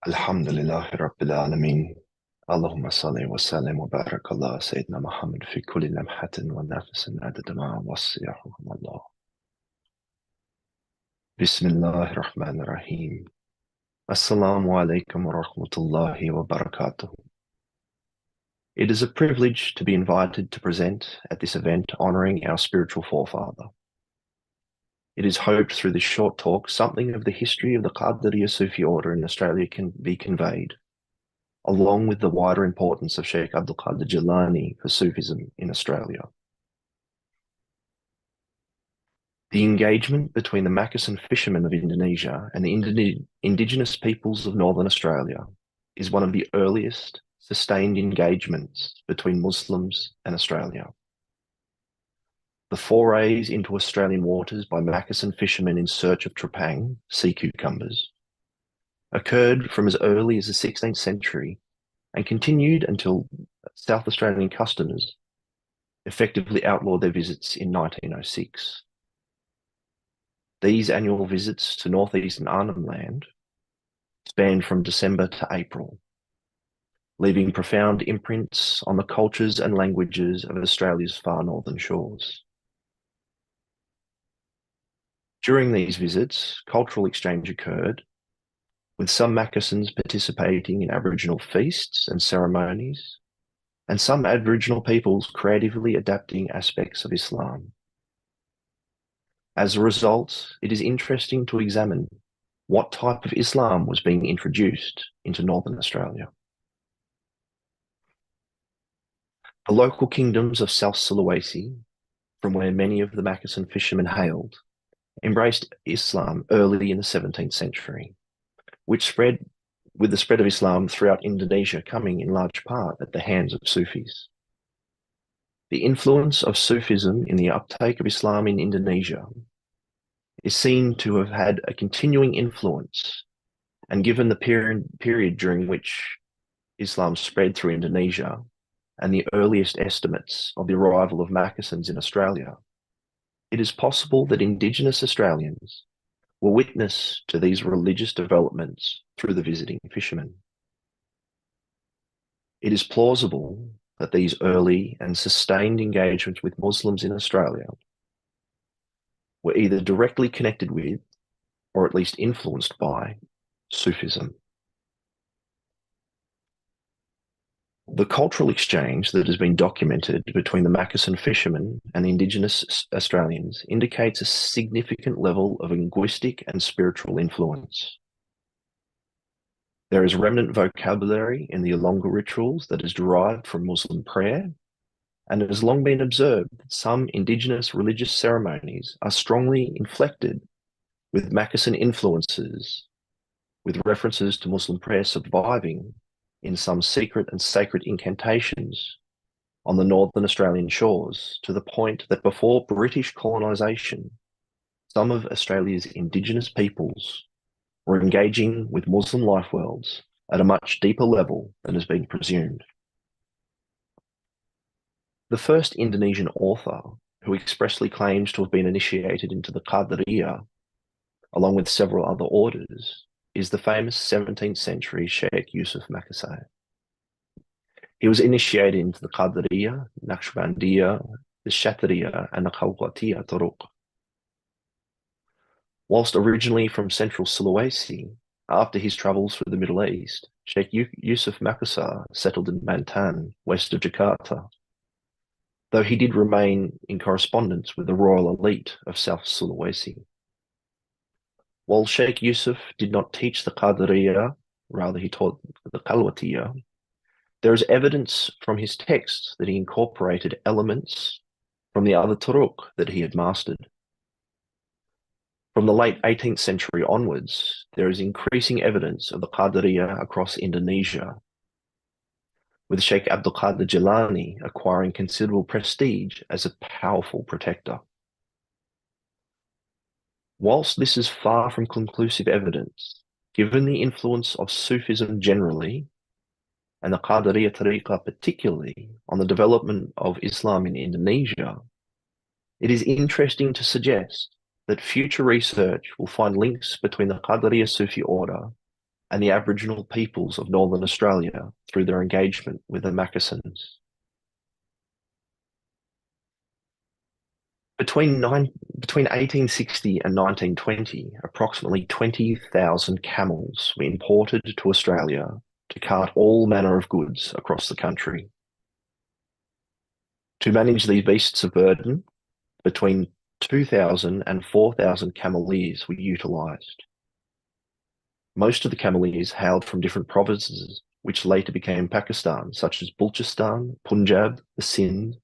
Alhamdulillahi Rabbil Alameen. Allahumma salli wa sallim wa barak Allah Sayyidina Muhammad fi kulli lamhatin wa nafasin adada ma wasiyahum Allah. Bismillahir Rahmanir Rahim. Assalamu alaikum wa rahmatullahi wa barakatuh. It is a privilege to be invited to present at this event honoring our spiritual forefather. It is hoped through this short talk something of the history of the Qadiriyya Sufi order in Australia can be conveyed, along with the wider importance of Shaykh Abdulqadir Jailani for Sufism in Australia. The engagement between the Makassar fishermen of Indonesia and the indigenous peoples of Northern Australia is one of the earliest sustained engagements between Muslims and Australia. The forays into Australian waters by Makassar fishermen in search of trepang, sea cucumbers, occurred from as early as the 16th century and continued until South Australian customers effectively outlawed their visits in 1906. These annual visits to northeastern Arnhem Land spanned from December to April, leaving profound imprints on the cultures and languages of Australia's far northern shores. During these visits, cultural exchange occurred, with some Macassans participating in Aboriginal feasts and ceremonies, and some Aboriginal peoples creatively adapting aspects of Islam. As a result, it is interesting to examine what type of Islam was being introduced into Northern Australia. The local kingdoms of South Sulawesi, from where many of the Makassar fishermen hailed, embraced Islam early in the 17th century, which spread with the spread of Islam throughout Indonesia coming in large part at the hands of Sufis. The influence of Sufism in the uptake of Islam in Indonesia is seen to have had a continuing influence, and given the period during which Islam spread through Indonesia and the earliest estimates of the arrival of Macassans in Australia, it is possible that Indigenous Australians were witness to these religious developments through the visiting fishermen. It is plausible that these early and sustained engagements with Muslims in Australia were either directly connected with, or at least influenced by, Sufism. The cultural exchange that has been documented between the Makassar fishermen and the Indigenous Australians indicates a significant level of linguistic and spiritual influence. There is remnant vocabulary in the Ilonga rituals that is derived from Muslim prayer, and it has long been observed that some Indigenous religious ceremonies are strongly inflected with Makassar influences, with references to Muslim prayer surviving in some secret and sacred incantations on the Northern Australian shores, to the point that before British colonisation, some of Australia's Indigenous peoples were engaging with Muslim life worlds at a much deeper level than has been presumed. The first Indonesian author who expressly claims to have been initiated into the Qadiriyya, along with several other orders, is the famous 17th century Sheikh Yusuf Makassar. He was initiated into the Qadiriyya, Naqshbandiyya, the Shatriyya, and the Khalwatiyya Turuq. Whilst originally from central Sulawesi, after his travels through the Middle East, Sheikh Yusuf Makassar settled in Bantan, west of Jakarta, though he did remain in correspondence with the royal elite of South Sulawesi. While Sheikh Yusuf did not teach the Qadiriyya, rather he taught the Khalwatiyya, there is evidence from his texts that he incorporated elements from the other turuq that he had mastered. From the late 18th century onwards, there is increasing evidence of the Qadiriyya across Indonesia, with Shaykh Abdulqadir Jailani acquiring considerable prestige as a powerful protector. Whilst this is far from conclusive evidence, given the influence of Sufism generally, and the Qadiriyya Tariqa particularly, on the development of Islam in Indonesia, it is interesting to suggest that future research will find links between the Qadiriyya Sufi order and the Aboriginal peoples of Northern Australia through their engagement with the Macassans. Between 1860 and 1920, approximately 20,000 camels were imported to Australia to cart all manner of goods across the country. To manage these beasts of burden, between 2,000 and 4,000 cameleers were utilised. Most of the cameleers hailed from different provinces, which later became Pakistan, such as Balochistan, Punjab, the Sindh,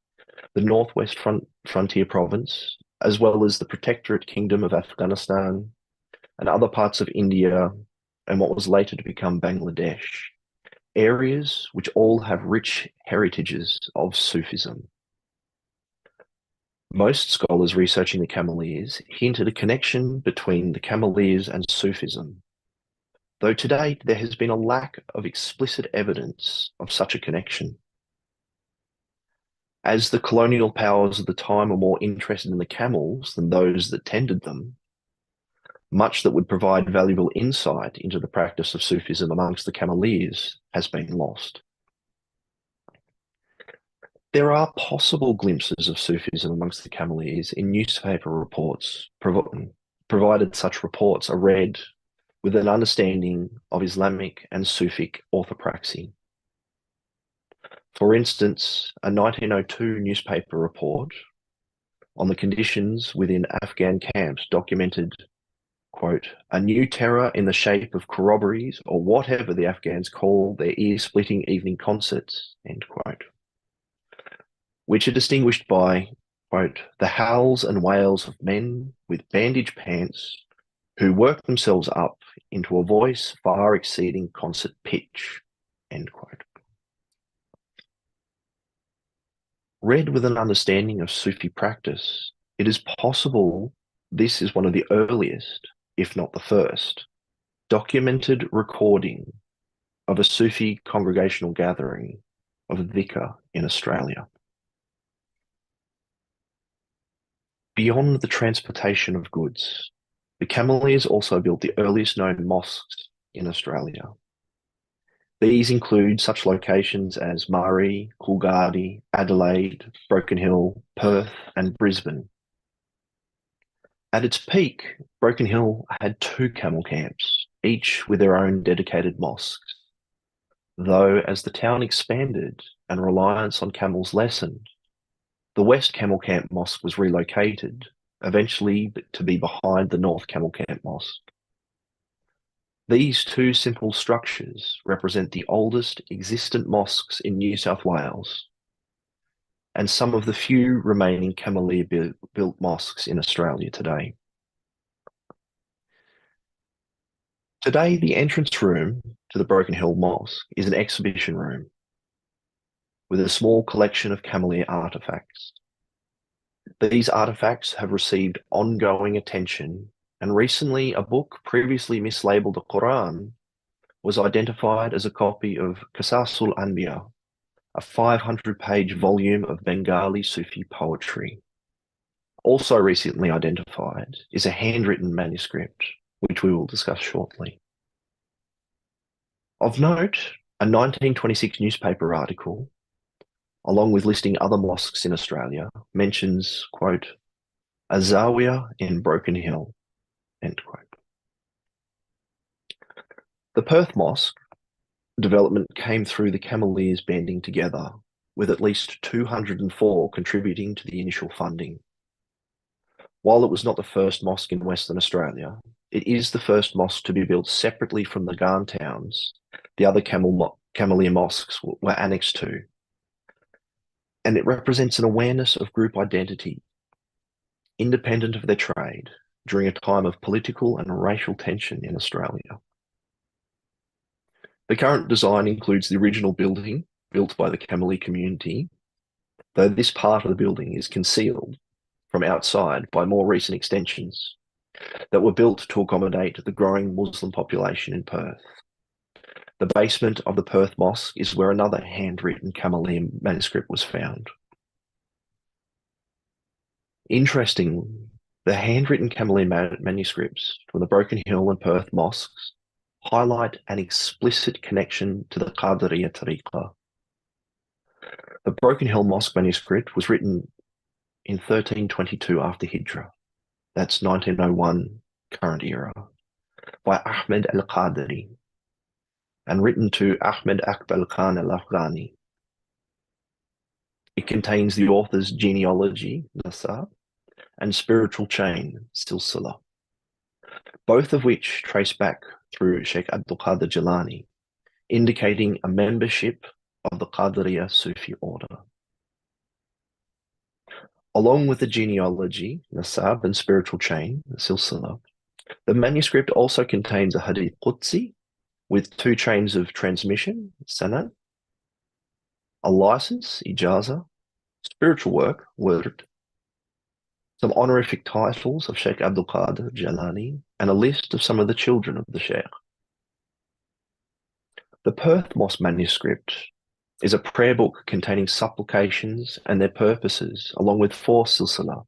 the Northwest Frontier Province, as well as the Protectorate Kingdom of Afghanistan and other parts of India and what was later to become Bangladesh, areas which all have rich heritages of Sufism. Most scholars researching the cameleers hint at a connection between the cameleers and Sufism, though to date there has been a lack of explicit evidence of such a connection. As the colonial powers of the time were more interested in the camels than those that tended them, much that would provide valuable insight into the practice of Sufism amongst the cameleers has been lost. There are possible glimpses of Sufism amongst the cameleers in newspaper reports, provided such reports are read with an understanding of Islamic and Sufic orthopraxy. For instance, a 1902 newspaper report on the conditions within Afghan camps documented, quote, "a new terror in the shape of corroborees or whatever the Afghans call their ear-splitting evening concerts," end quote, which are distinguished by, quote, "the howls and wails of men with bandaged pants who work themselves up into a voice far exceeding concert pitch," end quote. Read with an understanding of Sufi practice, it is possible this is one of the earliest, if not the first, documented recording of a Sufi congregational gathering of dhikr in Australia. Beyond the transportation of goods, the cameleers also built the earliest known mosques in Australia. These include such locations as Murray, Coolgardie, Adelaide, Broken Hill, Perth, and Brisbane. At its peak, Broken Hill had 2 camel camps, each with their own dedicated mosques. Though as the town expanded and reliance on camels lessened, the West Camel Camp Mosque was relocated, eventually to be behind the North Camel Camp Mosque. These 2 simple structures represent the oldest existent mosques in New South Wales and some of the few remaining cameleer-built mosques in Australia today. Today, the entrance room to the Broken Hill Mosque is an exhibition room with a small collection of cameleer artefacts. These artefacts have received ongoing attention, and recently a book previously mislabeled the Quran was identified as a copy of Qasasul Anbiya, a 500-page volume of Bengali Sufi poetry. Also recently identified is a handwritten manuscript, which we will discuss shortly. Of note, a 1926 newspaper article, along with listing other mosques in Australia, mentions, quote, "a zawiya in Broken Hill," end quote. The Perth Mosque development came through the cameleers banding together, with at least 204 contributing to the initial funding. While it was not the first mosque in Western Australia, it is the first mosque to be built separately from the Ghan towns the other cameleer mosques were annexed to, and it represents an awareness of group identity, independent of their trade, during a time of political and racial tension in Australia. The current design includes the original building built by the cameleer community, though this part of the building is concealed from outside by more recent extensions that were built to accommodate the growing Muslim population in Perth. The basement of the Perth Mosque is where another handwritten cameleer manuscript was found. Interestingly, the handwritten cameleer manuscripts from the Broken Hill and Perth mosques highlight an explicit connection to the Qadiriyya Tariqa. The Broken Hill Mosque manuscript was written in 1322 after Hijrah. That's 1901 current era, by Ahmed al-Qadiri, and written to Ahmed Akbal Khan al-Afghani. It contains the author's genealogy, nasab, and spiritual chain, silsila, both of which trace back through Shaykh Abdulqadir Jailani, indicating a membership of the Qadiriyya Sufi order. Along with the genealogy, nasab, and spiritual chain, silsila, the manuscript also contains a hadith Qudsi with 2 chains of transmission, sanad, a license, ijaza, spiritual work, wird, some honorific titles of Shaykh Abdulqadir Jailani, and a list of some of the children of the Shaykh. The Perth Mosque manuscript is a prayer book containing supplications and their purposes, along with 4 silsila,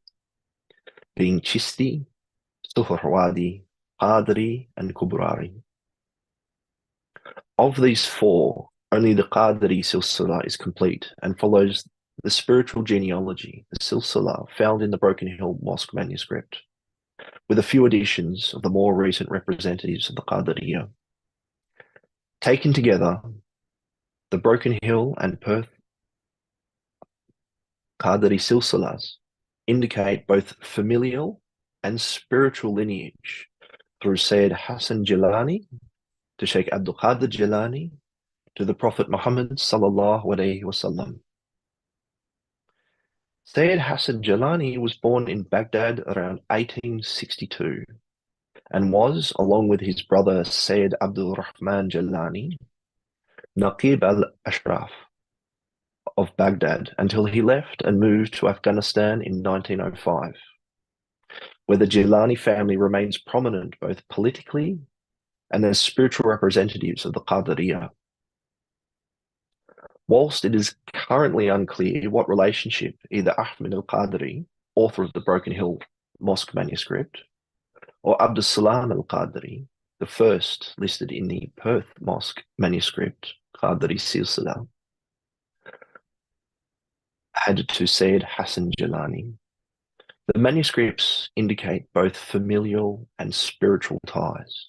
being Chisti, Suhrawadi, Qadri, and Kubrari. Of these 4, only the Qadri silsila is complete and follows the spiritual genealogy, the silsila found in the Broken Hill Mosque manuscript, with a few additions of the more recent representatives of the Qadiriyya. Taken together, the Broken Hill and Perth Qadiri silsilas indicate both familial and spiritual lineage through Sayyid Hassan Jailani to Shaykh Abdulqadir Jailani to the Prophet Muhammad sallallahu alaihi wasallam. Sayyid Hassan Jailani was born in Baghdad around 1862 and was, along with his brother Sayyid Abdul Rahman Jailani, Naqib al-Ashraf of Baghdad until he left and moved to Afghanistan in 1905, where the Jailani family remains prominent both politically and as spiritual representatives of the Qadiriyya. Whilst it is currently unclear what relationship either Ahmed al-Qadiri, author of the Broken Hill Mosque manuscript, or Abdus Salam al-Qadiri, the first listed in the Perth Mosque manuscript, Qadiri Silsila, had to Sayyid Hassan Jailani. The manuscripts indicate both familial and spiritual ties,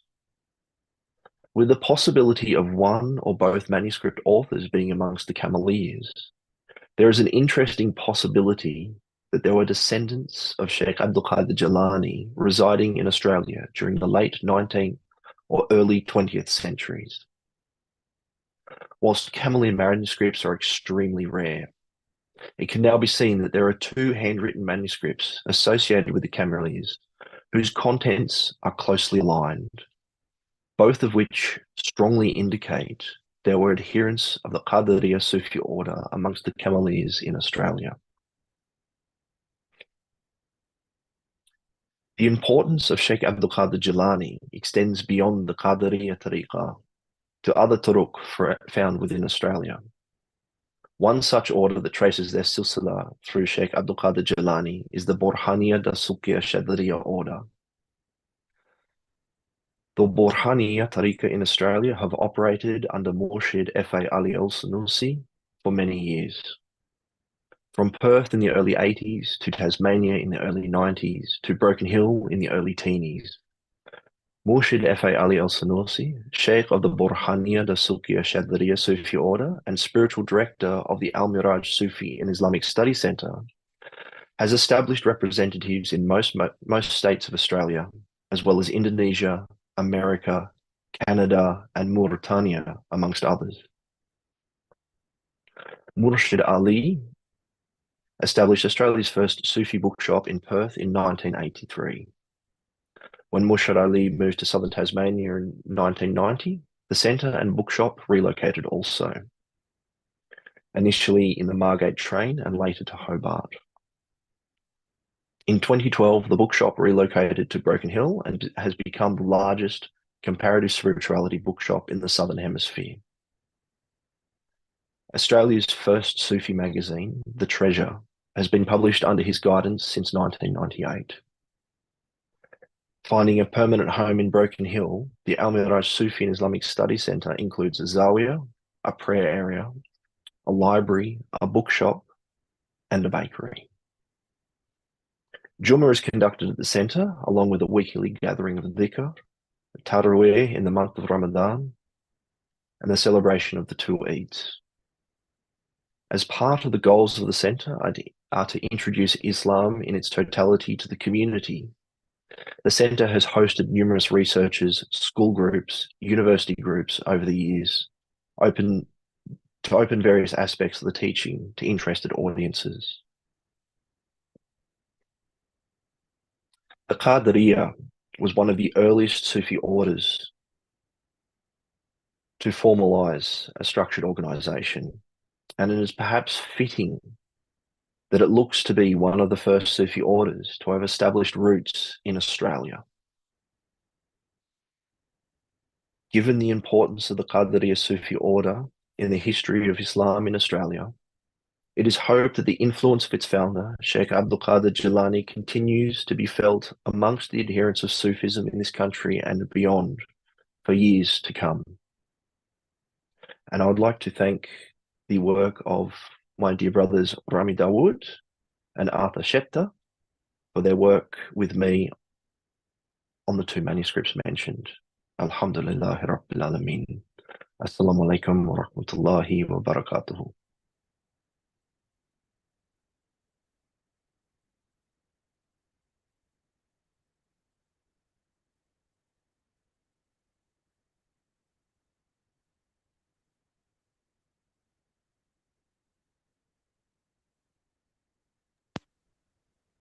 with the possibility of one or both manuscript authors being amongst the Cameleers. There is an interesting possibility that there were descendants of Shaykh Abdulqadir Jailani residing in Australia during the late 19th or early 20th centuries. Whilst Cameleer manuscripts are extremely rare, it can now be seen that there are 2 handwritten manuscripts associated with the Cameleers whose contents are closely aligned, both of which strongly indicate there were adherents of the Qadiriyya Sufi order amongst the Cameleers in Australia. The importance of Shaykh Abdulqadir Jailani extends beyond the Qadiriyya Tariqa to other turuq found within Australia. One such order that traces their silsila through Shaykh Abdulqadir Jailani is the Burhaniyya Dasukiya Shadriya order. The Burhaniyya Tariqa in Australia have operated under Murshid F.A. Ali al-Sanusi for many years. From Perth in the early 80s to Tasmania in the early 90s to Broken Hill in the early teenies. Murshid F.A. Ali al-Sanusi, Sheikh of the Burhaniyya Dasukiya Shadriya Sufi order and spiritual director of the Almiraj Sufi and Islamic Studies Centre, has established representatives in most states of Australia, as well as Indonesia, America, Canada, and Mauritania, amongst others. Murshid Ali established Australia's first Sufi bookshop in Perth in 1983. When Murshid Ali moved to southern Tasmania in 1990, the centre and bookshop relocated also, initially in the Margate train and later to Hobart. In 2012, the bookshop relocated to Broken Hill and has become the largest comparative spirituality bookshop in the Southern Hemisphere. Australia's first Sufi magazine, The Treasure, has been published under his guidance since 1998. Finding a permanent home in Broken Hill, the Almiraj Sufi and Islamic Studies Centre includes a zawiya, a prayer area, a library, a bookshop, and a bakery. Jummah is conducted at the centre, along with a weekly gathering of dhikr, Tariqa in the month of Ramadan, and the celebration of the two Eids. As part of the goals of the centre are to introduce Islam in its totality to the community. The centre has hosted numerous researchers, school groups, university groups over the years, open various aspects of the teaching to interested audiences. The Qadiriyya was one of the earliest Sufi orders to formalize a structured organization, and it is perhaps fitting that it looks to be one of the first Sufi orders to have established roots in Australia. Given the importance of the Qadiriyya Sufi order in the history of Islam in Australia, it is hoped that the influence of its founder, Shaykh Abdulqadir Jailani, continues to be felt amongst the adherents of Sufism in this country and beyond for years to come. And I would like to thank the work of my dear brothers Rami Dawood and Arthur Shepta for their work with me on the two manuscripts mentioned. Alhamdulillahi Rabbil Alameen. Assalamu alaikum wa rahmatullahi wa barakatuhu.